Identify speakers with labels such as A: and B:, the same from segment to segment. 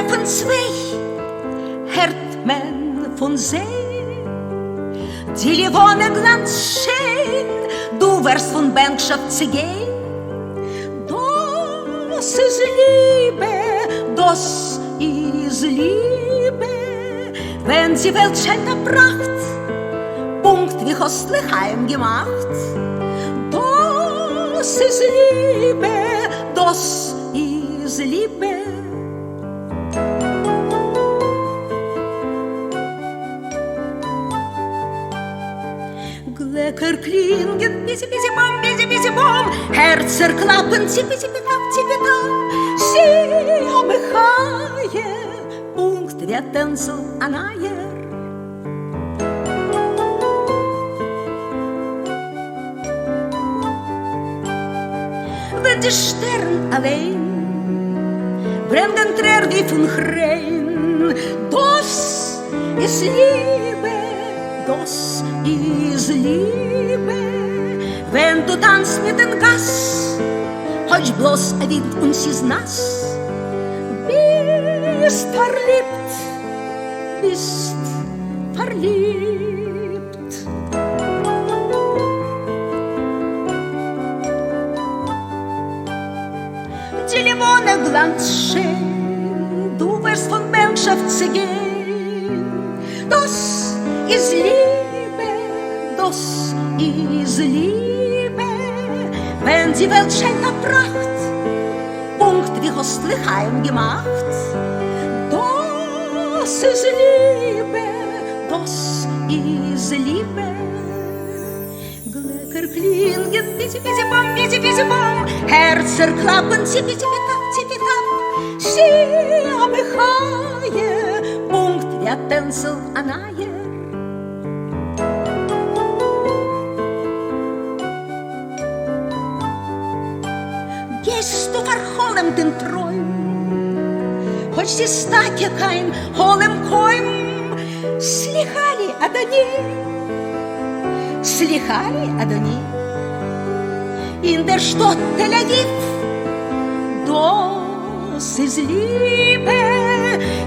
A: treffen zwei, hört man von See. Die wohnen ganz schön, du wirst von Bänkschaft zu gehen. Das ist Liebe, das ist Liebe, wenn sie Welt schön erbracht, Punkt wie kostlich heimgemacht. Das ist Liebe, das ist Liebe. Glöcker klingen, bisi, bisi, bom, bisi, bisi, bom. Herzer klappen, zipi, zipi, tap, zipi, tap. Sie обыхая, пункт вятенцел анаер. Wenn die Sterne allein brennen Tränen wie von Krähen, das ist Liebe, das ist Liebe. Wenn du tanzt mit dem Gass, heute bloß ein Wind und sie ist nass, bist verliebt, bist verliebt. Die Limone glanzt schön, du wirst von Bänkschaft zu gehen. Das ist Liebe, das ist Liebe, wenn die Welt schön erbracht, Punkt wie kostlich heimgemacht. Das ist Liebe, das ist Liebe. Glöcker klingen, bisi, bisi, bom, bisi, bisi, bom. Herzer klappen, zipi, zipi, tap, zipi, tap. Sie обыхая, пункт вятенцел анаер. Gehst du verholem den Träum, хоть sie стаке kein holem Koim, слыхали, Адони, слыхали, Адони, in der Stadt Tel Aviv, das ist Liebe,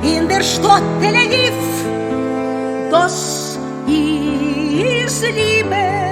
A: in der Stadt Tel Aviv, das ist Liebe.